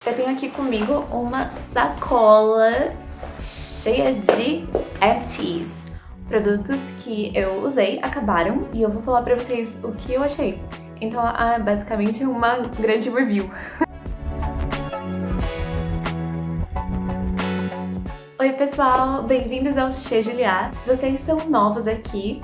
Eu tenho aqui comigo uma sacola cheia de empties, produtos que eu usei, acabaram, e eu vou falar pra vocês o que eu achei. Então, é basicamente uma grande review. Oi pessoal, bem-vindos ao Chez Juliá. Se vocês são novos aqui,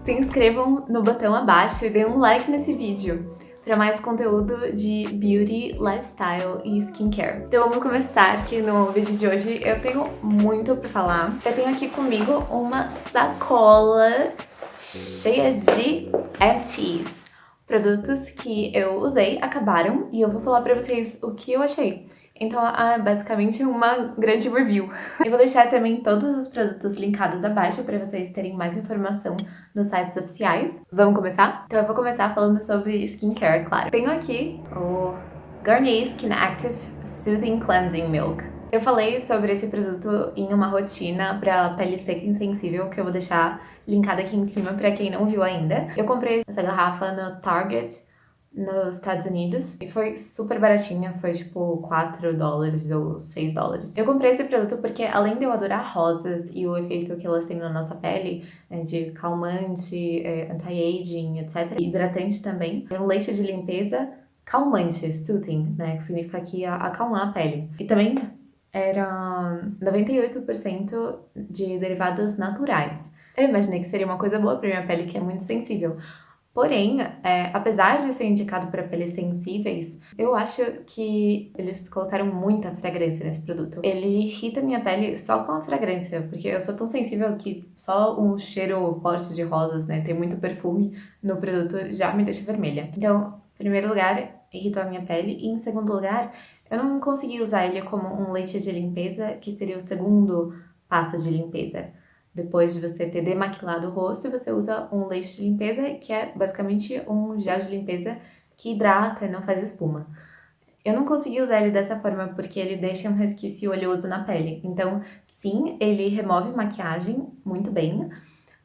se inscrevam no botão abaixo e deem um like nesse vídeo para mais conteúdo de beauty, lifestyle e skincare. Então vamos começar aqui no vídeo de hoje. Eu tenho muito para falar. Eu tenho aqui comigo uma sacola cheia de empties, produtos que eu usei, acabaram, e eu vou falar para vocês o que eu achei. Então, é basicamente uma grande review. Eu vou deixar também todos os produtos linkados abaixo para vocês terem mais informação nos sites oficiais. Vamos começar? Então eu vou começar falando sobre skincare, claro. Tenho aqui o Garnier Skin Active Soothing Cleansing Milk. Eu falei sobre esse produto em uma rotina para pele seca e insensível, que eu vou deixar linkada aqui em cima para quem não viu ainda. Eu comprei essa garrafa no Target, nos Estados Unidos, e foi super baratinha, foi tipo 4 dólares ou 6 dólares. Eu comprei esse produto porque, além de eu adorar rosas e o efeito que elas têm na nossa pele, de calmante, anti-aging, etc., hidratante também, é um leite de limpeza calmante, soothing, né, que significa que acalmar a pele. E também era 98% de derivados naturais. Eu imaginei que seria uma coisa boa pra minha pele, que é muito sensível. Porém, apesar de ser indicado para peles sensíveis, eu acho que eles colocaram muita fragrância nesse produto. Ele irrita minha pele só com a fragrância, porque eu sou tão sensível que só um cheiro forte de rosas, né, tem muito perfume no produto, já me deixa vermelha. Então, em primeiro lugar, irritou a minha pele, e em segundo lugar, eu não consegui usar ele como um leite de limpeza, que seria o segundo passo de limpeza. Depois de você ter demaquilado o rosto, você usa um leite de limpeza, que é basicamente um gel de limpeza que hidrata e não faz espuma. Eu não consegui usar ele dessa forma porque ele deixa um resquício oleoso na pele. Então, sim, ele remove maquiagem muito bem,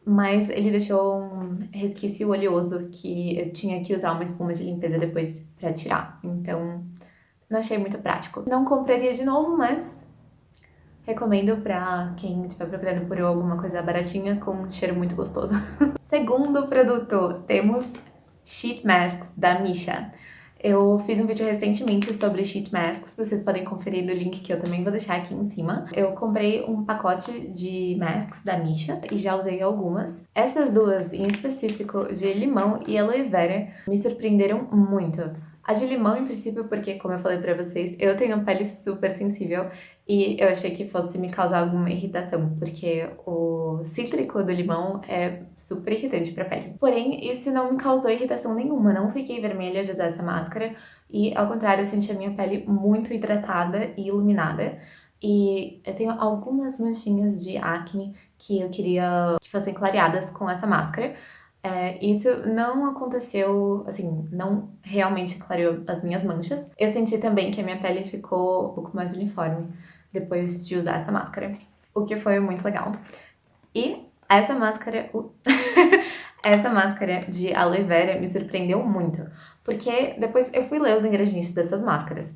mas ele deixou um resquício oleoso que eu tinha que usar uma espuma de limpeza depois pra tirar. Então, não achei muito prático. Não compraria de novo, mas recomendo pra quem estiver procurando por alguma coisa baratinha com um cheiro muito gostoso. Segundo produto, temos Sheet Masks da Missha. Eu fiz um vídeo recentemente sobre Sheet Masks, vocês podem conferir no link que eu também vou deixar aqui em cima. Eu comprei um pacote de masks da Missha e já usei algumas. Essas duas, em específico, de limão e aloe vera, me surpreenderam muito. A de limão, em princípio, porque, como eu falei pra vocês, eu tenho uma pele super sensível e eu achei que fosse me causar alguma irritação, porque o cítrico do limão é super irritante pra pele. Porém, isso não me causou irritação nenhuma, não fiquei vermelha de usar essa máscara e, ao contrário, eu senti a minha pele muito hidratada e iluminada. E eu tenho algumas manchinhas de acne que eu queria que fossem clareadas com essa máscara. Isso não aconteceu, assim, não realmente clareou as minhas manchas. Eu senti também que a minha pele ficou um pouco mais uniforme depois de usar essa máscara, o que foi muito legal. E essa máscara, essa máscara de aloe vera me surpreendeu muito, porque depois eu fui ler os ingredientes dessas máscaras.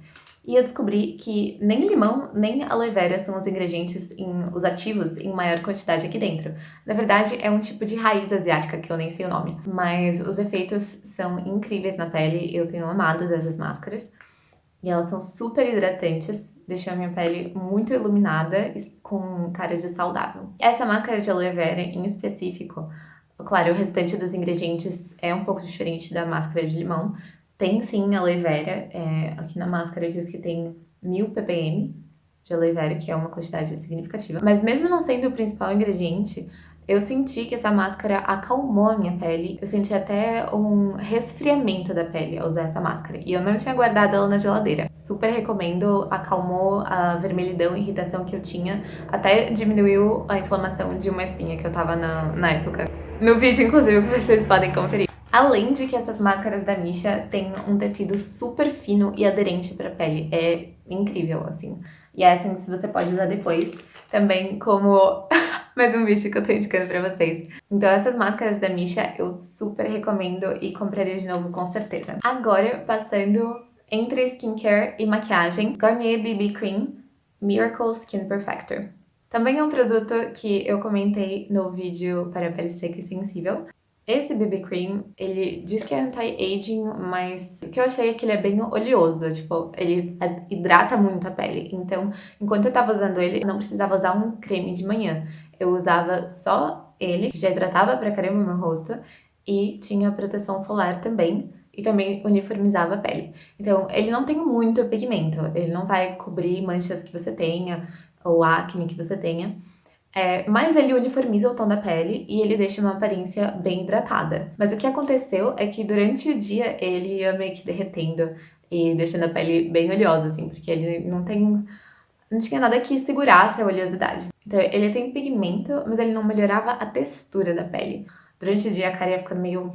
E eu descobri que nem limão, nem aloe vera são os ingredientes, os ativos em maior quantidade aqui dentro. Na verdade, é um tipo de raiz asiática que eu nem sei o nome. Mas os efeitos são incríveis na pele, eu tenho amado essas máscaras. E elas são super hidratantes, deixam a minha pele muito iluminada e com cara de saudável. Essa máscara de aloe vera em específico, claro, o restante dos ingredientes é um pouco diferente da máscara de limão. Tem sim aloe vera, aqui na máscara diz que tem 1000 ppm de aloe vera, que é uma quantidade significativa. Mas mesmo não sendo o principal ingrediente, eu senti que essa máscara acalmou a minha pele. Eu senti até um resfriamento da pele ao usar essa máscara. E eu não tinha guardado ela na geladeira. Super recomendo, acalmou a vermelhidão e irritação que eu tinha. Até diminuiu a inflamação de uma espinha que eu tava na época. No vídeo, inclusive, que vocês podem conferir. Além de que essas máscaras da Missha têm um tecido super fino e aderente pra pele. É incrível, assim. E é assim que você pode usar depois. Também como mais um vídeo que eu tô indicando pra vocês. Então essas máscaras da Missha eu super recomendo e compraria de novo com certeza. Agora, passando Entre skincare e maquiagem, Garnier BB Cream Miracle Skin Perfector. Também é um produto que eu comentei no vídeo para pele seca e sensível. Esse BB Cream, ele diz que é anti-aging, mas o que eu achei é que ele é bem oleoso, tipo, ele hidrata muito a pele. Então, enquanto eu tava usando ele, eu não precisava usar um creme de manhã. Eu usava só ele, que já hidratava pra caramba o meu rosto, e tinha proteção solar também, e também uniformizava a pele. Então, ele não tem muito pigmento, ele não vai cobrir manchas que você tenha, ou acne que você tenha. Mas ele uniformiza o tom da pele e ele deixa uma aparência bem hidratada. Mas o que aconteceu é que durante o dia ele ia meio que derretendo e deixando a pele bem oleosa, assim, porque ele não tinha nada que segurasse a oleosidade. Então ele tem pigmento, mas ele não melhorava a textura da pele. Durante o dia a cara ia ficando meio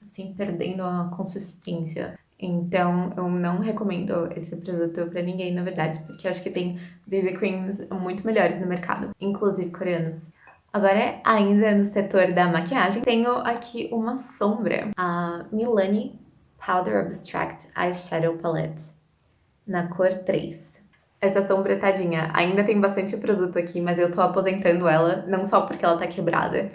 assim, perdendo a consistência. Então, eu não recomendo esse produto pra ninguém, na verdade, porque eu acho que tem BB creams muito melhores no mercado, inclusive coreanos. Agora, ainda no setor da maquiagem, tenho aqui uma sombra, a Milani Powder Abstract Eyeshadow Palette, na cor 3. Essa sombra, tadinha, ainda tem bastante produto aqui, mas eu tô aposentando ela, não só porque ela tá quebrada,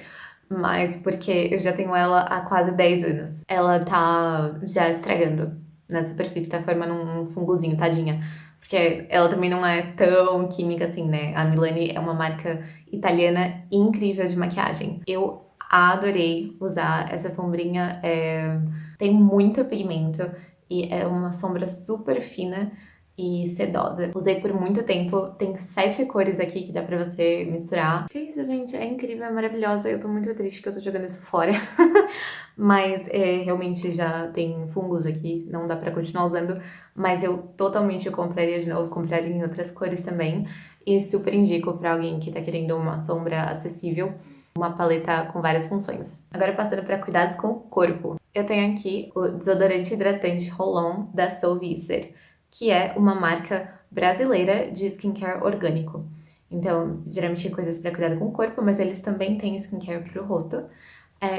mas porque eu já tenho ela há quase 10 anos. Ela tá já estragando na superfície, tá formando um fungozinho, tadinha. Porque ela também não é tão química assim, né? A Milani é uma marca italiana incrível de maquiagem. Eu adorei usar essa sombrinha, tem muito pigmento e é uma sombra super fina e sedosa. Usei por muito tempo, tem 7 cores aqui que dá pra você misturar. Que isso, gente, é incrível, é maravilhosa. Eu tô muito triste que eu tô jogando isso fora. Mas realmente já tem fungos aqui, não dá pra continuar usando. Mas eu totalmente compraria de novo, compraria em outras cores também. E super indico pra alguém que tá querendo uma sombra acessível, uma paleta com várias funções. Agora passando para cuidados com o corpo. Eu tenho aqui o desodorante hidratante Roll-On da Solvisser, que é uma marca brasileira de skincare orgânico. Então, geralmente coisas para cuidar com o corpo, mas eles também têm skincare para o rosto.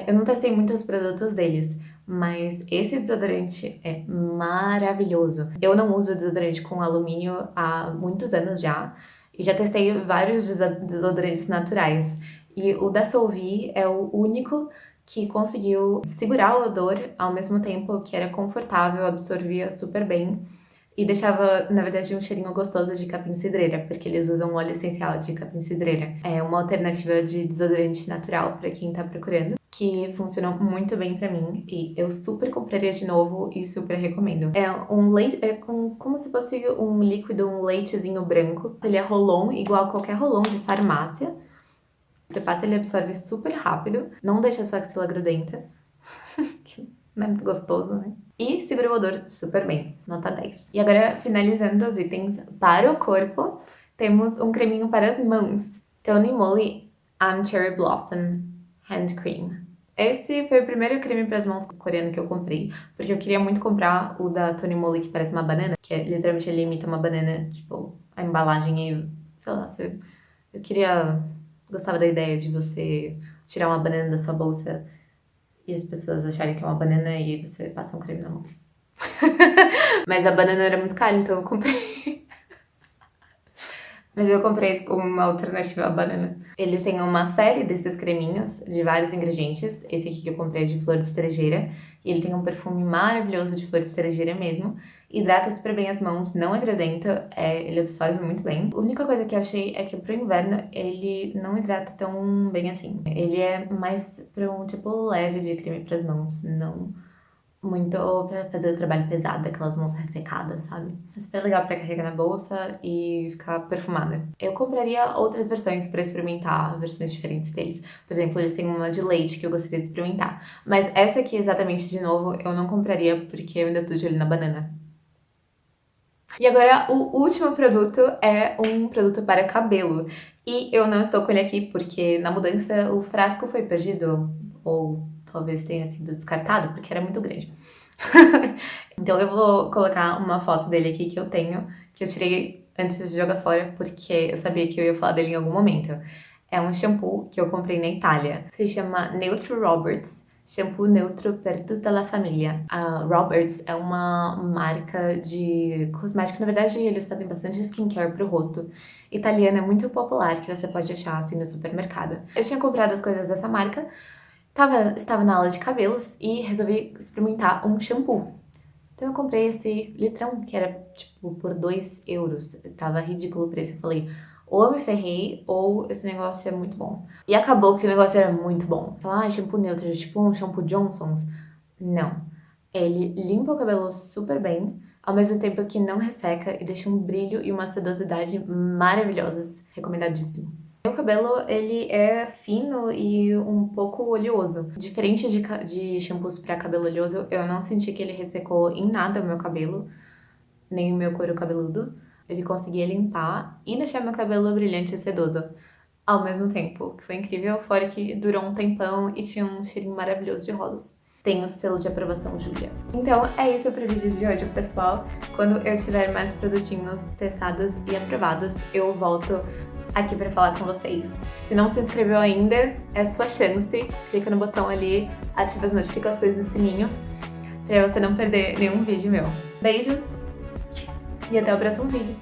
Eu não testei muitos produtos deles, mas esse desodorante é maravilhoso. Eu não uso desodorante com alumínio há muitos anos já, e já testei vários desodorantes naturais. E o da Solvi é o único que conseguiu segurar o odor ao mesmo tempo que era confortável, absorvia super bem e deixava, na verdade, um cheirinho gostoso de capim-cidreira, porque eles usam óleo essencial de capim-cidreira. É uma alternativa de desodorante natural para quem tá procurando, que funcionou muito bem pra mim e eu super compraria de novo e super recomendo. É um leite, como se fosse um líquido, um leitezinho branco. Ele é Roll-On, igual a qualquer Roll-On de farmácia. Você passa, ele absorve super rápido, não deixa a sua axila grudenta, que não é muito gostoso, né? E segura o odor super bem, nota 10. E agora, finalizando os itens para o corpo, temos um creminho para as mãos. Tony Moly Cherry Blossom Hand Cream. Esse foi o primeiro creme para as mãos coreano que eu comprei, porque eu queria muito comprar o da Tony Moly, que parece uma banana, que literalmente ele imita uma banana, tipo, a embalagem e, sei lá, eu queria... Gostava da ideia de você tirar uma banana da sua bolsa e as pessoas acharem que é uma banana e você passa um creme na mão. Mas a banana era muito cara, então eu comprei. Mas eu comprei isso como uma alternativa à banana. Eles têm uma série desses creminhos de vários ingredientes. Esse aqui que eu comprei é de flor de cerejeira. E ele tem um perfume maravilhoso de flor de cerejeira mesmo. Hidrata super bem as mãos, não é grudento, ele absorve muito bem. A única coisa que eu achei é que pro inverno ele não hidrata tão bem assim. Ele é mais pra um tipo leve de creme pras mãos, não muito pra fazer o trabalho pesado, aquelas mãos ressecadas, sabe? É super legal pra carregar na bolsa e ficar perfumada. Eu compraria outras versões pra experimentar, versões diferentes deles. Por exemplo, eles têm uma de leite que eu gostaria de experimentar. Mas essa aqui, exatamente, de novo, eu não compraria porque eu ainda tô de olho na banana. E agora, o último produto é um produto para cabelo. E eu não estou com ele aqui porque na mudança o frasco foi perdido, ou talvez tenha sido descartado, porque era muito grande. Então eu vou colocar uma foto dele aqui que eu tenho, que eu tirei antes de jogar fora, porque eu sabia que eu ia falar dele em algum momento. É um shampoo que eu comprei na Itália. Se chama Neutro Roberts. shampoo neutro per tutta la famiglia. A Roberts é uma marca de cosméticos, na verdade eles fazem bastante skincare pro rosto. Italiana, é muito popular, que você pode achar assim no supermercado. Eu tinha comprado as coisas dessa marca, estava na aula de cabelos e resolvi experimentar um shampoo. Então eu comprei esse litrão, que era tipo por 2 euros. Tava ridículo o preço. Eu falei, ou eu me ferrei, ou esse negócio é muito bom. E acabou que o negócio era muito bom. Falar, shampoo neutro, tipo um shampoo Johnson's. Não. Ele limpa o cabelo super bem, ao mesmo tempo que não resseca e deixa um brilho e uma sedosidade maravilhosas. Recomendadíssimo. Meu cabelo, ele é fino e um pouco oleoso. Diferente de shampoos para cabelo oleoso, eu não senti que ele ressecou em nada o meu cabelo, nem o meu couro cabeludo. Ele conseguia limpar e deixar meu cabelo brilhante e sedoso ao mesmo tempo, que foi incrível, fora que durou um tempão e tinha um cheirinho maravilhoso de rosas. Tem o selo de aprovação, Júlia. Então é isso pro vídeo de hoje, pessoal. Quando eu tiver mais produtinhos testados e aprovados, eu volto aqui pra falar com vocês. Se não se inscreveu ainda, é sua chance. Clica no botão ali, ativa as notificações no sininho, pra você não perder nenhum vídeo meu. Beijos e até o próximo vídeo.